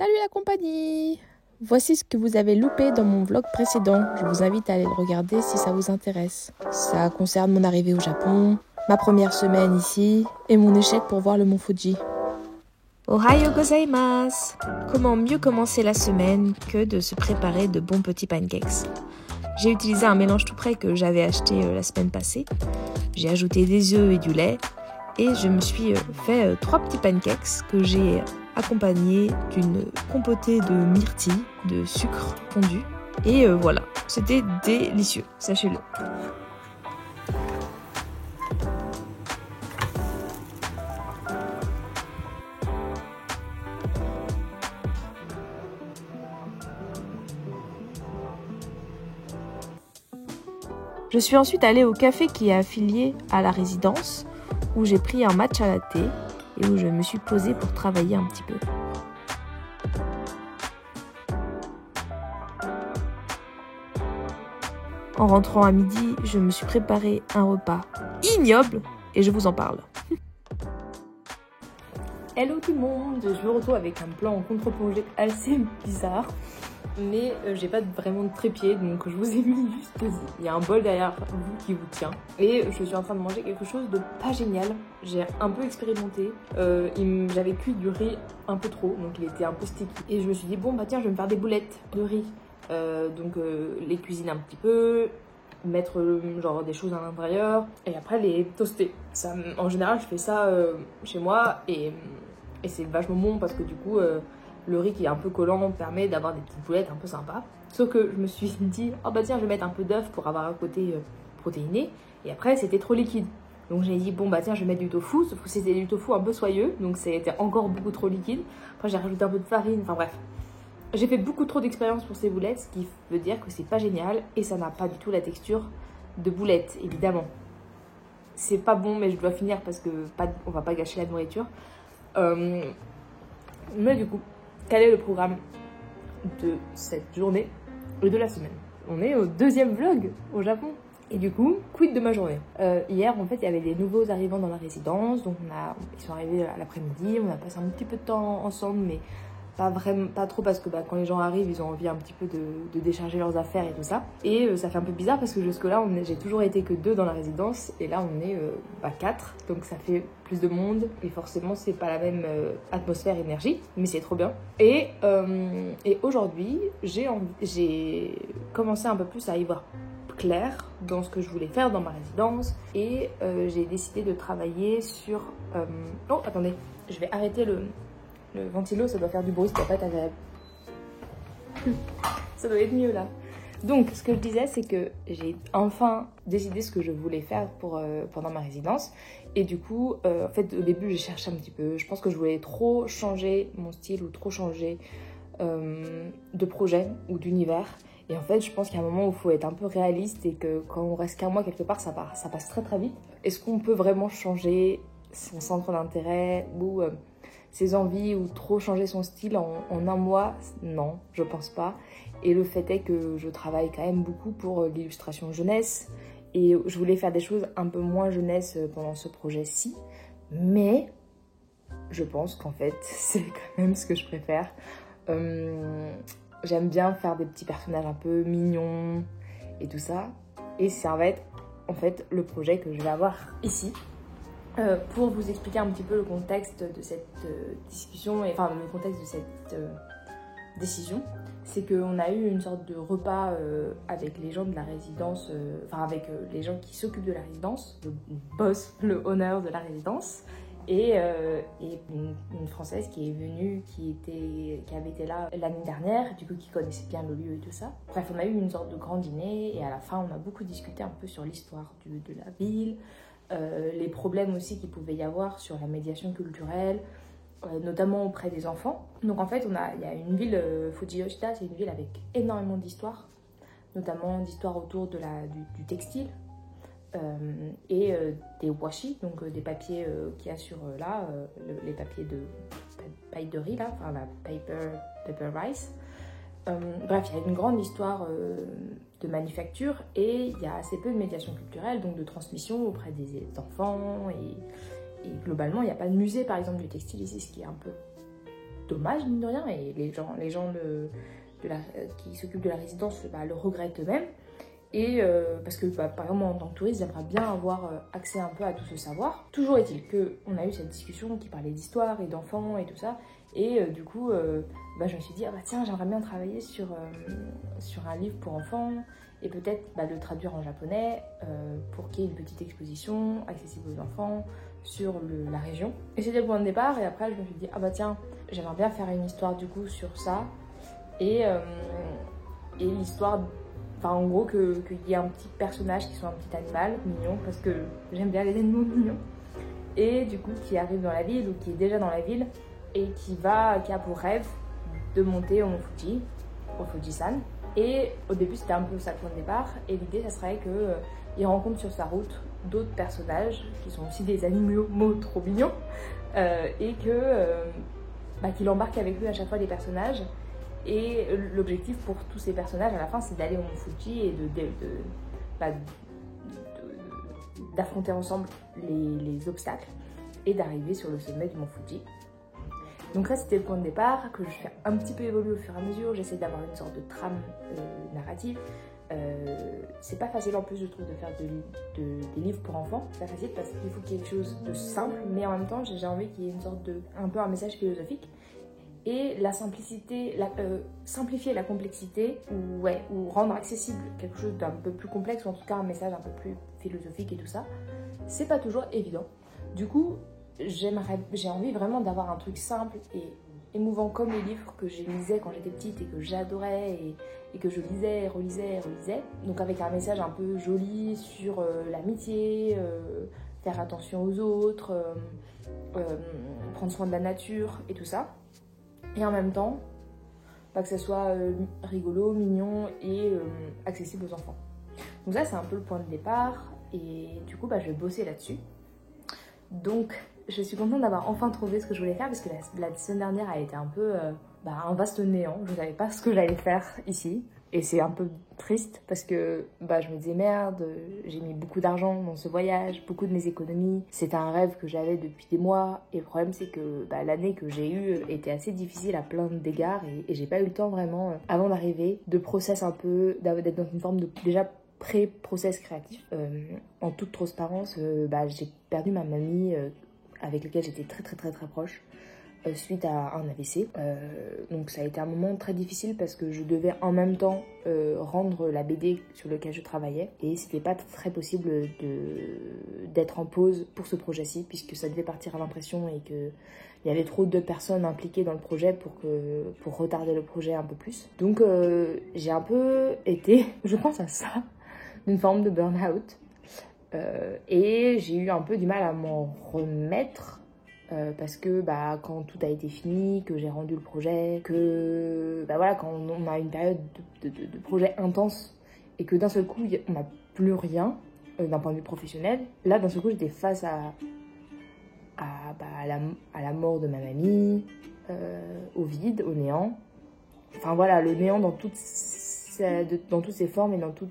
Salut la compagnie! Voici ce que vous avez loupé dans mon vlog précédent. Je vous invite à aller le regarder si ça vous intéresse. Ça concerne mon arrivée au Japon, ma première semaine ici et mon échec pour voir le mont Fuji. Ohayo gozaimasu! Comment mieux commencer la semaine que de se préparer de bons petits pancakes? J'ai utilisé un mélange tout prêt que j'avais acheté la semaine passée. J'ai ajouté des œufs et du lait et je me suis fait 3 petits pancakes que j'ai accompagnés d'une compotée de myrtille, de sucre fondu. Et voilà, c'était délicieux, sachez-le. Je suis ensuite allée au café qui est affilié à la résidence, où j'ai pris un matcha latte et où je me suis posée pour travailler un petit peu. En rentrant à midi, je me suis préparé un repas ignoble et je vous en parle. Hello tout le monde, je me retrouve avec un plan en contre-plongée assez bizarre. Mais j'ai pas vraiment de trépied, donc je vous ai mis juste il y a un bol derrière vous qui vous tient. Et je suis en train de manger quelque chose de pas génial. J'ai un peu expérimenté. J'avais cuit du riz un peu trop, donc il était un peu sticky. Et je me suis dit, bon bah tiens, je vais me faire des boulettes de riz. Donc les cuisiner un petit peu, mettre genre des choses à l'intérieur, et après les toaster. Ça, en général, je fais ça chez moi, et c'est vachement bon parce que du coup... le riz qui est un peu collant permet d'avoir des petites boulettes un peu sympas. Sauf que je me suis dit, oh bah tiens, je vais mettre un peu d'œuf pour avoir un côté protéiné. Et après, c'était trop liquide. Donc j'ai dit, bon bah tiens, je vais mettre du tofu. Sauf que c'était du tofu un peu soyeux, donc c'était encore beaucoup trop liquide. Après, j'ai rajouté un peu de farine, enfin bref. J'ai fait beaucoup trop d'expérience pour ces boulettes, ce qui veut dire que c'est pas génial. Et ça n'a pas du tout la texture de boulettes, évidemment. C'est pas bon, mais je dois finir parce que on va pas gâcher la nourriture. Mais du coup... Quel est le programme de cette journée et de la semaine? On est au 2e vlog au Japon. Et du coup, quid de ma journée? Hier, en fait, il y avait des nouveaux arrivants dans la résidence. Donc, ils sont arrivés à l'après-midi. On a passé un petit peu de temps ensemble, mais pas trop parce que quand les gens arrivent, ils ont envie un petit peu de décharger leurs affaires et tout ça. Et ça fait un peu bizarre parce que jusque-là, j'ai toujours été que 2 dans la résidence. Et là, on est 4. Donc, ça fait plus de monde. Et forcément, c'est pas la même atmosphère, énergie. Mais c'est trop bien. Et aujourd'hui, j'ai commencé un peu plus à y voir clair dans ce que je voulais faire dans ma résidence. Et j'ai décidé de travailler sur... Oh, attendez, je vais arrêter le ventilo, ça doit faire du bruit, ça doit pas être agréable. Ça doit être mieux là. Donc, ce que je disais, c'est que j'ai enfin décidé ce que je voulais faire pendant ma résidence. Et du coup, en fait, au début, j'ai cherché un petit peu. Je pense que je voulais trop changer mon style ou trop changer de projet ou d'univers. Et en fait, je pense qu'il y a un moment où il faut être un peu réaliste et que quand on reste qu'un mois quelque part, ça passe très très vite. Est-ce qu'on peut vraiment changer son centre d'intérêt ou... ses envies ou trop changer son style en un mois? Non, je pense pas. Et le fait est que je travaille quand même beaucoup pour l'illustration jeunesse et je voulais faire des choses un peu moins jeunesse pendant ce projet-ci, mais je pense qu'en fait c'est quand même ce que je préfère. J'aime bien faire des petits personnages un peu mignons et tout ça, et ça va être en fait le projet que je vais avoir ici. Pour vous expliquer un petit peu le contexte de cette discussion, enfin le contexte de cette décision, c'est qu'on a eu une sorte de repas avec les gens de la résidence, enfin avec les gens qui s'occupent de la résidence, le boss, le owner de la résidence, et une Française qui est venue, qui avait été là l'année dernière, du coup qui connaissait bien le lieu et tout ça. Bref, on a eu une sorte de grand dîner et à la fin on a beaucoup discuté un peu sur l'histoire de la ville, les problèmes aussi qu'il pouvait y avoir sur la médiation culturelle, notamment auprès des enfants. Donc en fait, il y a une ville, Fujiyoshida, c'est une ville avec énormément d'histoires, notamment d'histoires autour du textile et des washi, donc des papiers qu'il y a sur là, les papiers de paille de riz, là, enfin la paper rice. Bref, il y a une grande histoire de manufacture et il y a assez peu de médiation culturelle, donc de transmission auprès des enfants. Et globalement, il n'y a pas de musée, par exemple, du textile ici, ce qui est un peu dommage, mine de rien, et les gens qui s'occupent de la résidence le regrettent eux-mêmes. Et parce que par exemple en tant que touriste j'aimerais bien avoir accès un peu à tout ce savoir. Toujours est-il qu'on a eu cette discussion qui parlait d'histoire et d'enfants et tout ça, et du coup je me suis dit tiens, j'aimerais bien travailler sur un livre pour enfants et peut-être le traduire en japonais pour qu'il y ait une petite exposition accessible aux enfants sur la région. Et c'était le point de départ, et après je me suis dit tiens, j'aimerais bien faire une histoire du coup sur ça, et l'histoire, en gros qu'il y ait un petit personnage qui soit un petit animal mignon, parce que j'aime bien les animaux mignons, et du coup qui arrive dans la ville ou qui est déjà dans la ville et qui a pour rêve de monter au Mont Fuji, au Fujisan. Et au début c'était un peu ça le point de départ, et l'idée ça serait qu'il rencontre sur sa route d'autres personnages qui sont aussi des animaux trop mignons, et qu'il embarque avec lui à chaque fois des personnages. Et l'objectif pour tous ces personnages à la fin, c'est d'aller au Mont Fuji et d'affronter ensemble les obstacles et d'arriver sur le sommet du Mont Fuji. Donc ça, c'était le point de départ que je fais un petit peu évoluer au fur et à mesure. J'essaie d'avoir une sorte de trame narrative. C'est pas facile en plus, je trouve, de faire des livres pour enfants. C'est pas facile parce qu'il faut quelque chose de simple, mais en même temps j'ai envie qu'il y ait une sorte un peu un message philosophique. Et la simplicité, simplifier la complexité, ou rendre accessible quelque chose d'un peu plus complexe, ou en tout cas un message un peu plus philosophique et tout ça, c'est pas toujours évident. Du coup, j'ai envie vraiment d'avoir un truc simple et émouvant comme les livres que je lisais quand j'étais petite et que j'adorais et que je lisais, relisais. Donc avec un message un peu joli sur l'amitié, faire attention aux autres, prendre soin de la nature et tout ça. Et en même temps, que ça soit rigolo, mignon et accessible aux enfants. Donc ça, c'est un peu le point de départ, et du coup, je vais bosser là-dessus. Donc, je suis contente d'avoir enfin trouvé ce que je voulais faire, parce que la semaine dernière a été un peu un vaste néant. Je ne savais pas ce que j'allais faire ici. Et c'est un peu triste parce que je me disais merde, j'ai mis beaucoup d'argent dans ce voyage, beaucoup de mes économies. C'était un rêve que j'avais depuis des mois, et le problème c'est que l'année que j'ai eue était assez difficile à plein d'égards, et j'ai pas eu le temps vraiment, avant d'arriver, de process un peu, d'être dans une forme de déjà pré-process créatif. En toute transparence, j'ai perdu ma mamie avec laquelle j'étais très proche. Suite à un AVC. Donc ça a été un moment très difficile parce que je devais en même temps rendre la BD sur laquelle je travaillais, et c'était pas très possible d'être en pause pour ce projet-ci, puisque ça devait partir à l'impression et qu'il y avait trop de personnes impliquées dans le projet pour retarder le projet un peu plus. Donc j'ai un peu été, je pense à ça, d'une forme de burn-out, et j'ai eu un peu du mal à m'en remettre. Parce que quand tout a été fini, que j'ai rendu le projet, que quand on a une période de projet intense et que d'un seul coup on n'a plus rien d'un point de vue professionnel, là d'un seul coup j'étais face à la mort de ma mamie, au vide, au néant, le néant dans toutes ses formes et dans toutes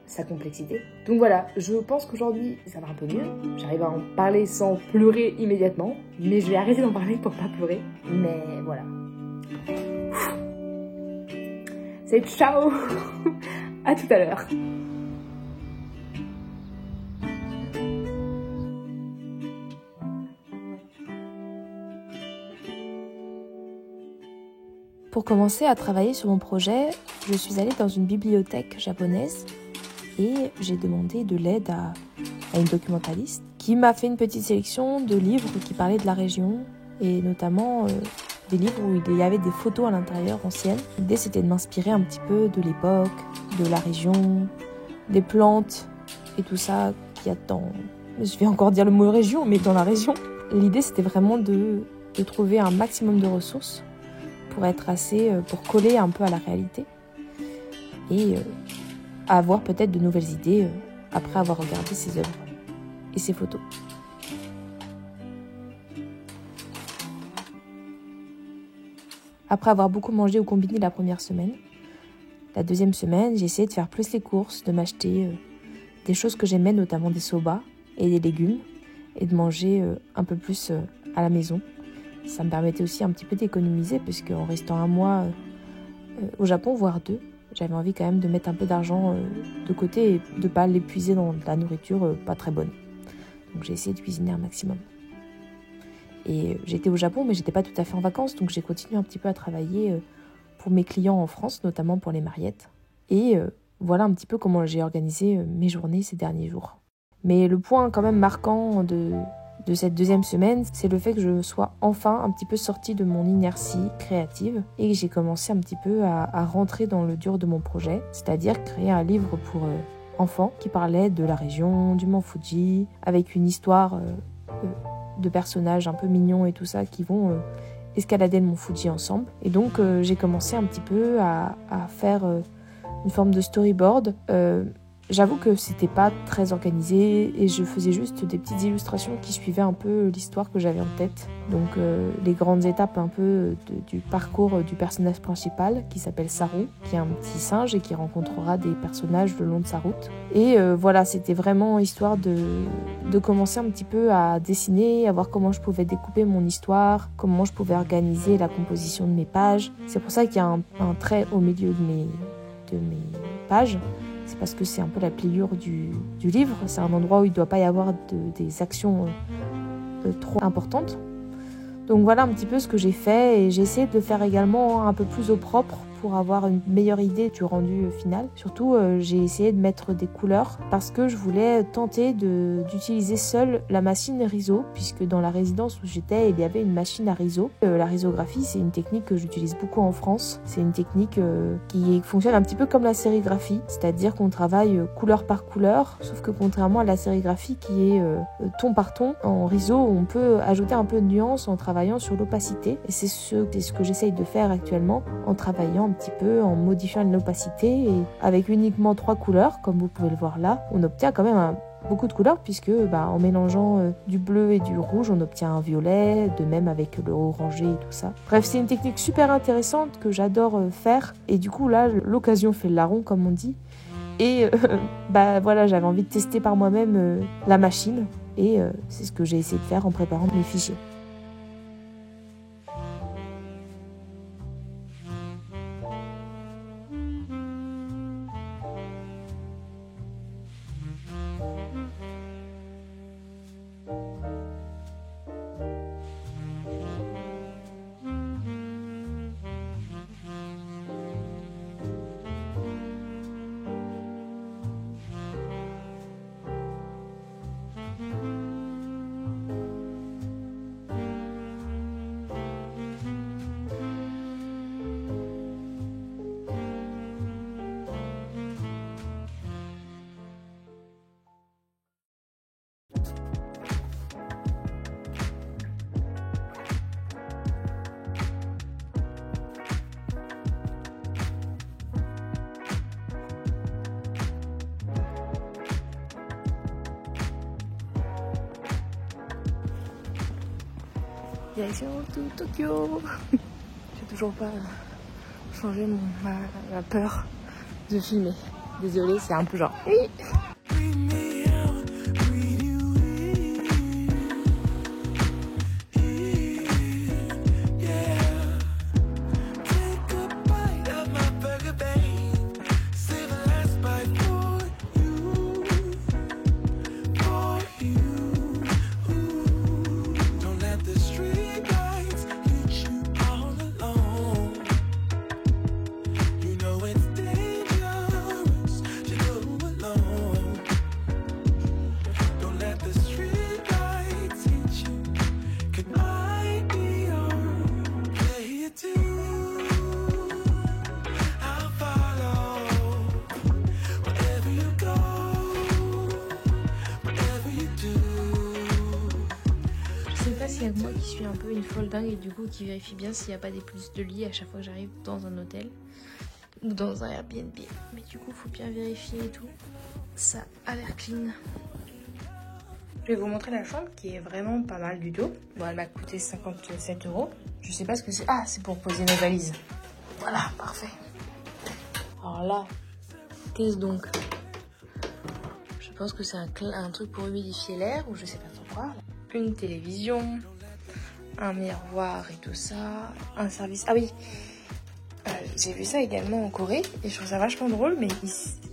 sa complexité. Donc voilà, je pense qu'aujourd'hui ça va un peu mieux. J'arrive à en parler sans pleurer immédiatement, mais je vais arrêter d'en parler pour pas pleurer. Mais voilà. C'est ciao. À tout à l'heure. Pour commencer à travailler sur mon projet, je suis allée dans une bibliothèque japonaise et j'ai demandé de l'aide à une documentaliste qui m'a fait une petite sélection de livres qui parlaient de la région, et notamment des livres où il y avait des photos à l'intérieur anciennes. L'idée c'était de m'inspirer un petit peu de l'époque, de la région, des plantes et tout ça qu'il y a dans... Je vais encore dire le mot région, mais dans la région. L'idée c'était vraiment de trouver un maximum de ressources pour coller un peu à la réalité et avoir peut-être de nouvelles idées après avoir regardé ces œuvres et ces photos. Après avoir beaucoup mangé au combini la première semaine, la deuxième semaine, j'ai essayé de faire plus les courses, de m'acheter des choses que j'aimais, notamment des soba et des légumes, et de manger un peu plus à la maison. Ça me permettait aussi un petit peu d'économiser parce qu'en restant un mois au Japon, voire 2, j'avais envie quand même de mettre un peu d'argent de côté et de ne pas l'épuiser dans de la nourriture pas très bonne. Donc j'ai essayé de cuisiner un maximum. Et j'étais au Japon, mais j'étais pas tout à fait en vacances, donc j'ai continué un petit peu à travailler pour mes clients en France, notamment pour les mariettes. Et voilà un petit peu comment j'ai organisé mes journées ces derniers jours. Mais le point quand même marquant de cette deuxième semaine, c'est le fait que je sois enfin un petit peu sortie de mon inertie créative et que j'ai commencé un petit peu à rentrer dans le dur de mon projet, c'est-à-dire créer un livre pour enfants qui parlait de la région, du mont Fuji, avec une histoire de personnages un peu mignons et tout ça qui vont escalader le mont Fuji ensemble. Et donc j'ai commencé un petit peu à faire une forme de storyboard. J'avoue que c'était pas très organisé et je faisais juste des petites illustrations qui suivaient un peu l'histoire que j'avais en tête. Donc les grandes étapes un peu du parcours du personnage principal qui s'appelle Saru, qui est un petit singe et qui rencontrera des personnages le long de sa route. Et voilà, c'était vraiment histoire de commencer un petit peu à dessiner, à voir comment je pouvais découper mon histoire, comment je pouvais organiser la composition de mes pages. C'est pour ça qu'il y a un trait au milieu de mes pages. C'est parce que c'est un peu la pliure du livre. C'est un endroit où il ne doit pas y avoir des actions trop importantes. Donc voilà un petit peu ce que j'ai fait et j'ai essayé de le faire également un peu plus au propre pour avoir une meilleure idée du rendu final. Surtout, j'ai essayé de mettre des couleurs parce que je voulais tenter d'utiliser seule la machine riso, puisque dans la résidence où j'étais, il y avait une machine à riso. La risographie, c'est une technique que j'utilise beaucoup en France. C'est une technique qui fonctionne un petit peu comme la sérigraphie, c'est-à-dire qu'on travaille couleur par couleur, sauf que contrairement à la sérigraphie qui est ton par ton, en riso, on peut ajouter un peu de nuance en travaillant sur l'opacité. Et c'est ce que j'essaye de faire actuellement en travaillant un petit peu, en modifiant l'opacité et avec uniquement 3 couleurs, comme vous pouvez le voir là, on obtient quand même beaucoup de couleurs puisque en mélangeant du bleu et du rouge, on obtient un violet, de même avec le orangé et tout ça. Bref, c'est une technique super intéressante que j'adore faire et du coup là, l'occasion fait le larron comme on dit. Et voilà, j'avais envie de tester par moi-même la machine et c'est ce que j'ai essayé de faire en préparant mes fichiers. Direction Tokyo. J'ai toujours pas changé ma peur de filmer. Désolée, c'est un peu genre... Oui. C'est moi qui suis un peu une folle dingue et du coup qui vérifie bien s'il n'y a pas des plus de lits à chaque fois que j'arrive dans un hôtel ou dans un Airbnb. Mais du coup, faut bien vérifier et tout. Ça a l'air clean. Je vais vous montrer la chambre qui est vraiment pas mal du tout. Bon, elle m'a coûté 57 €. Je sais pas ce que c'est. Ah, c'est pour poser mes valises. Voilà, parfait. Alors là, qu'est-ce donc? Je pense que c'est un truc pour humidifier l'air ou je sais pas trop quoi. Une télévision, un miroir et tout ça, un service. Ah oui, j'ai vu ça également en Corée et je trouve ça vachement drôle, mais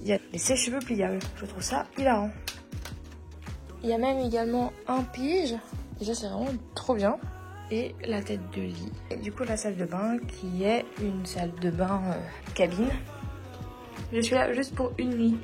il y a les sèche-cheveux pliables. Je trouve ça hilarant. Il y a même également un pige. Déjà, c'est vraiment trop bien. Et la tête de lit. Et du coup, la salle de bain qui est une salle de bain cabine. Je suis là juste pour une nuit.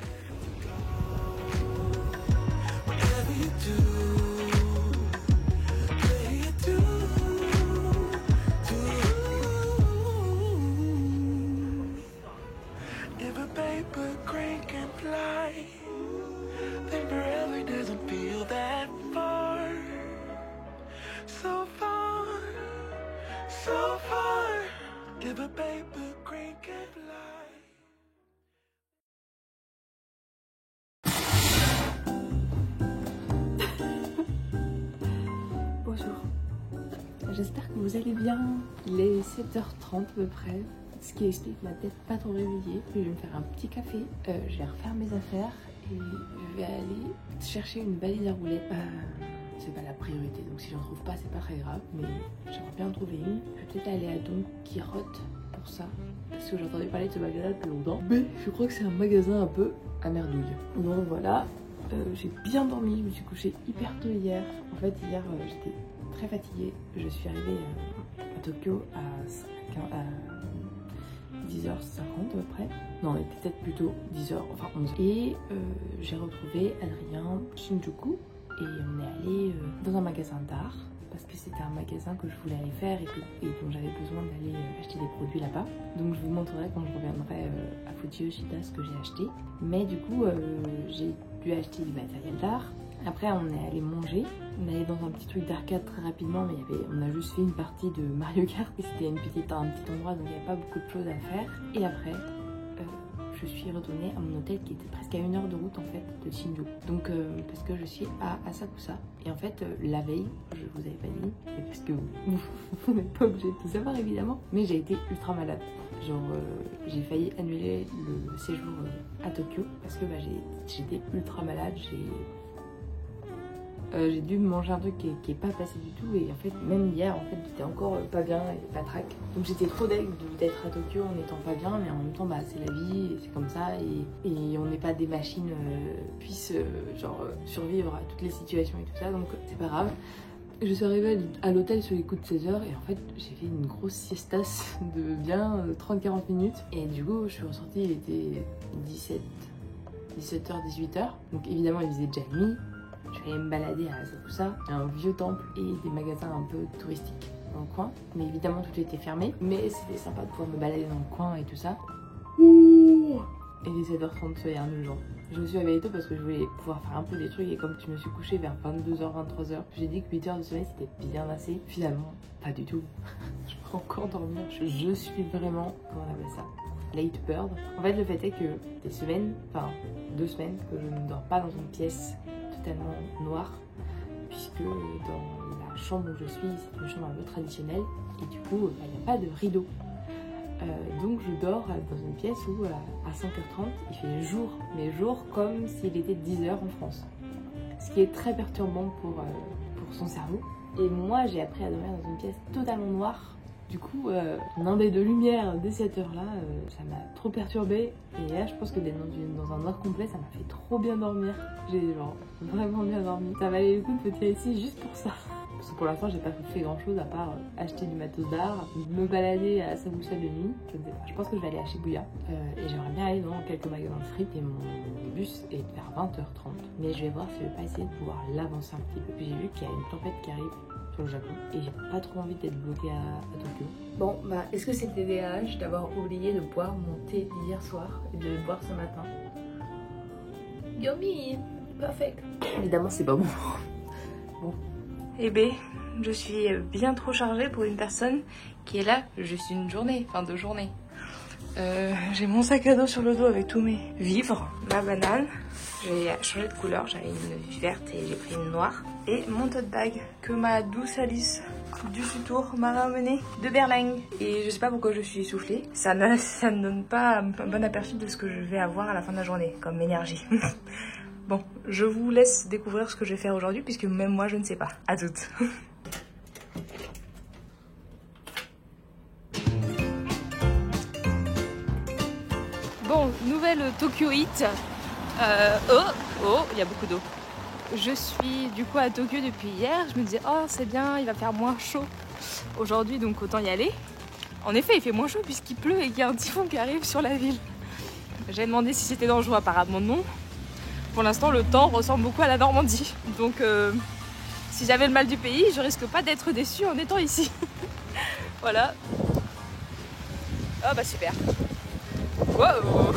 Bonjour, j'espère que vous allez bien. Il est 7h30 à peu près, ce qui explique ma tête pas trop réveillée. Puis je vais me faire un petit café, je vais refaire mes affaires et je vais aller chercher une valise à roulettes. C'est pas la priorité, donc si j'en trouve pas c'est pas très grave, mais j'aimerais bien en trouver une. Je vais peut-être aller à Don Quirote pour ça, parce que j'entendais parler de ce magasin depuis longtemps, mais je crois que c'est un magasin un peu à merdouille. Donc voilà. J'ai bien dormi, je me suis couchée hyper tôt hier. En fait hier j'étais très fatiguée. Je suis arrivée à Tokyo à 10h50 à peu près. Non, on était peut-être plutôt 10h, enfin 11h. Et j'ai retrouvé Adrien Shinjuku et on est allé dans un magasin d'art parce que c'était un magasin que je voulais aller faire et dont j'avais besoin d'aller acheter des produits là-bas. Donc je vous montrerai quand je reviendrai à Fuji Yoshida ce que j'ai acheté. Mais du coup j'ai dû acheter du matériel d'art. Après on est allé manger, on est allé dans un petit truc d'arcade très rapidement, mais on a juste fait une partie de Mario Kart et c'était un petit endroit donc il n'y avait pas beaucoup de choses à faire. Et après je suis retournée à mon hôtel qui était presque à 1 heure de route en fait de Shinjuku. Donc parce que je suis à Asakusa. Et en fait la veille, je vous avais pas dit, et parce que vous n'êtes pas obligé de tout savoir évidemment, mais j'ai été ultra malade. Genre j'ai failli annuler le séjour à Tokyo parce que j'étais ultra malade. J'ai dû manger un truc qui est pas passé du tout et en fait même hier en fait j'étais encore pas bien et pas trac. Donc j'étais trop deg d'être à Tokyo en étant pas bien, mais en même temps bah c'est la vie et c'est comme ça et on n'est pas des machines puissent survivre à toutes les situations et tout ça, donc c'est pas grave. Je suis arrivée à l'hôtel sur les coups de 16h et en fait j'ai fait une grosse siestasse de bien 30-40 minutes et du coup je suis ressortie, il était 17h, 18h, donc évidemment il faisait déjà nuit. Je suis allée me balader à Asakusa, un vieux temple et des magasins un peu touristiques dans le coin. Mais évidemment tout était fermé, mais c'était sympa de pouvoir me balader dans le coin et tout ça. Et les 7h30 soyez indulgents. Je me suis réveillée tôt parce que je voulais pouvoir faire un peu des trucs et comme je me suis couchée vers 22h, 23h, j'ai dit que 8 heures de sommeil c'était bien assez. Finalement, pas du tout. Je peux encore dormir. Je suis vraiment, comment on appelle ça, late bird. En fait le fait est que des semaines, enfin 2 semaines que je ne dors pas dans une pièce totalement noire, puisque dans la chambre où je suis c'est une chambre un peu traditionnelle et du coup il n'y a pas de rideau. Donc je dors dans une pièce où à 5h30 il fait jour, mais jour comme s'il était 10h en France, ce qui est très perturbant pour son cerveau. Et moi j'ai appris à dormir dans une pièce totalement noire. Du coup, demander de lumière dès cette heure-là, ça m'a trop perturbée. Et là, je pense que d'être dans un noir complet, ça m'a fait trop bien dormir. J'ai genre vraiment bien dormi. Ça valait le coup de venir ici juste pour ça. Parce que pour l'instant, j'ai pas fait grand-chose à part acheter du matos d'art, me balader à Asakusa de nuit. Je ne sais pas. Je pense que je vais aller à Shibuya. Et j'aimerais bien aller dans quelques magasins de frites. Et mon bus est vers 20h30. Mais je vais voir si je vais pas essayer de pouvoir l'avancer un petit peu. Puis j'ai vu qu'il y a une tempête qui arrive au Japon et j'ai pas trop envie d'être bloquée à Tokyo. Bon bah est-ce que c'était TDAH d'avoir oublié de boire mon thé hier soir et de le boire ce matin? Yummy, perfect. Évidemment c'est pas bon. Bon. Eh ben, je suis bien trop chargée pour une personne qui est là juste une journée, enfin 2 journées. J'ai mon sac à dos sur le dos avec tous mes vivres, ma banane. J'ai changé de couleur, j'avais une verte et j'ai pris une noire. Et mon tote bag que ma douce Alice du Sutour m'a ramené de Berlin. Et je sais pas pourquoi je suis essoufflée. Ça ne donne pas un bon aperçu de ce que je vais avoir à la fin de la journée comme énergie. Bon, je vous laisse découvrir ce que je vais faire aujourd'hui puisque même moi je ne sais pas. À toutes. Bon, nouvelle Tokyo Heat. Il y a beaucoup d'eau. Je suis du coup à Tokyo depuis hier. Je me disais, oh c'est bien, il va faire moins chaud aujourd'hui, donc autant y aller. En effet, il fait moins chaud puisqu'il pleut et qu'il y a un typhon qui arrive sur la ville. J'ai demandé si c'était dangereux, apparemment non. Pour l'instant, le temps ressemble beaucoup à la Normandie. Donc, si j'avais le mal du pays, je risque pas d'être déçue en étant ici. Voilà. Oh bah super. Wow.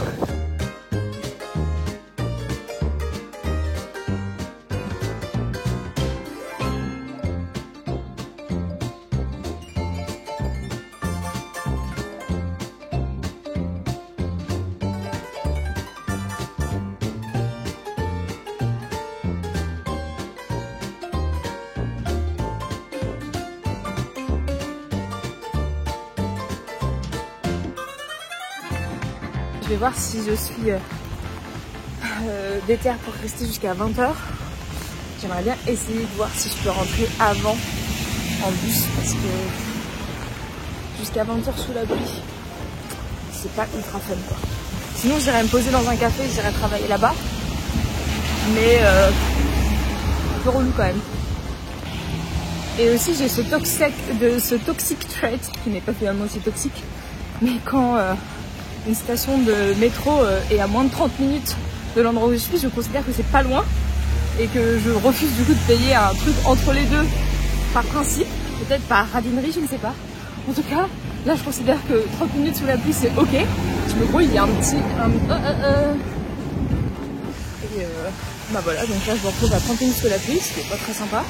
Je vais voir si je suis déterre pour rester jusqu'à 20h. J'aimerais bien essayer de voir si je peux rentrer avant en bus parce que jusqu'à 20h sous la pluie, c'est pas ultra fun quoi. Sinon j'irais me poser dans un café, j'irais travailler là-bas. Mais un peu relou quand même. Et aussi j'ai ce toxic trait qui n'est pas finalement aussi toxique. Mais quand une station de métro est à moins de 30 minutes de l'endroit où je suis, je considère que c'est pas loin et que je refuse du coup de payer un truc entre les deux par principe, peut-être par radinerie, je ne sais pas. En tout cas, là je considère que 30 minutes sous la pluie c'est ok. Je me grouille, il y a un petit... Et bah voilà, donc là je me retrouve à 30 minutes sous la pluie, ce qui est pas très sympa.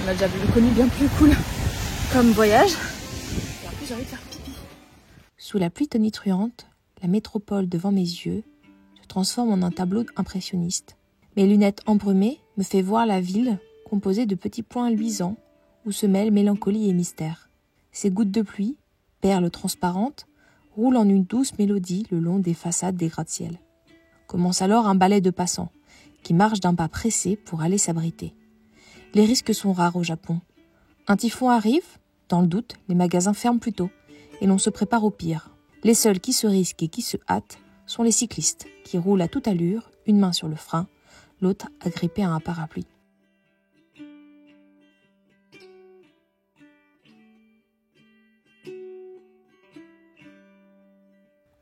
On a déjà connu bien plus cool comme voyage. Et en plus j'ai envie de faire pipi. Sous la pluie tonitruante, la métropole devant mes yeux se transforme en un tableau impressionniste. Mes lunettes embrumées me fait voir la ville composée de petits points luisants où se mêlent mélancolie et mystère. Ces gouttes de pluie, perles transparentes, roulent en une douce mélodie le long des façades des gratte-ciel. Commence alors un ballet de passants qui marchent d'un pas pressé pour aller s'abriter. Les risques sont rares au Japon. Un typhon arrive, dans le doute, les magasins ferment plus tôt et l'on se prépare au pire. Les seuls qui se risquent et qui se hâtent sont les cyclistes, qui roulent à toute allure, une main sur le frein, l'autre agrippée à un parapluie.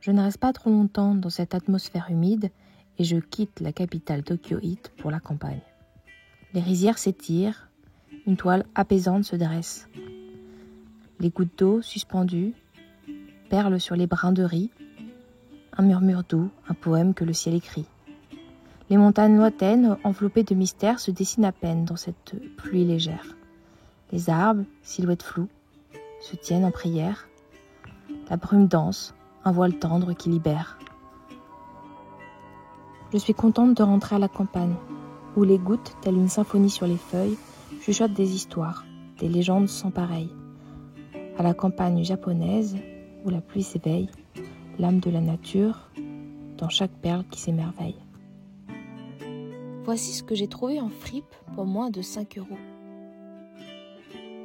Je ne reste pas trop longtemps dans cette atmosphère humide et je quitte la capitale Tokyo Heat pour la campagne. Les rizières s'étirent, une toile apaisante se dresse. Les gouttes d'eau suspendues perlent sur les brins de riz, un murmure doux, un poème que le ciel écrit. Les montagnes lointaines, enveloppées de mystère, se dessinent à peine dans cette pluie légère. Les arbres, silhouettes floues, se tiennent en prière. La brume danse, un voile tendre qui libère. Je suis contente de rentrer à la campagne, où les gouttes, telles une symphonie sur les feuilles, chuchotent des histoires, des légendes sans pareilles. À la campagne japonaise, où la pluie s'éveille, l'âme de la nature, dans chaque perle qui s'émerveille. Voici ce que j'ai trouvé en fripe pour moins de 5 €.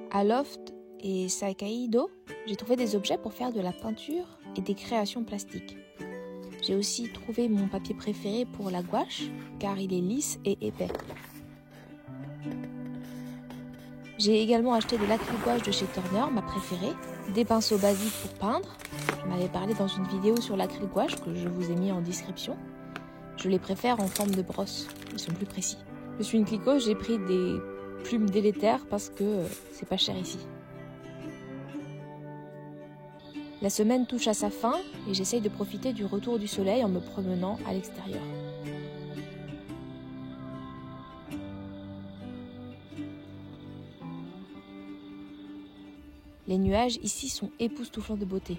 À Loft et Sakaido, j'ai trouvé des objets pour faire de la peinture et des créations plastiques. J'ai aussi trouvé mon papier préféré pour la gouache, car il est lisse et épais. J'ai également acheté de l'acryl-gouache de chez Turner, ma préférée, des pinceaux basiques pour peindre. Je m'avais parlé dans une vidéo sur l'acryl-gouache que je vous ai mis en description. Je les préfère en forme de brosse, ils sont plus précis. Je suis une cliquot, j'ai pris des plumes délétères parce que c'est pas cher ici. La semaine touche à sa fin et j'essaye de profiter du retour du soleil en me promenant à l'extérieur. Les nuages ici sont époustouflants de beauté.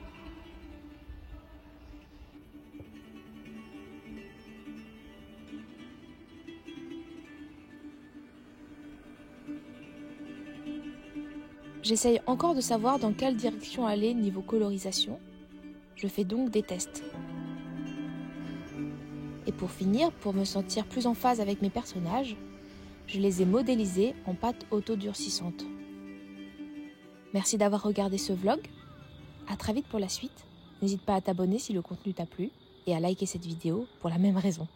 J'essaye encore de savoir dans quelle direction aller niveau colorisation. Je fais donc des tests. Et pour finir, pour me sentir plus en phase avec mes personnages, je les ai modélisés en pâte autodurcissante. Merci d'avoir regardé ce vlog. À très vite pour la suite. N'hésite pas à t'abonner si le contenu t'a plu. et à liker cette vidéo pour la même raison.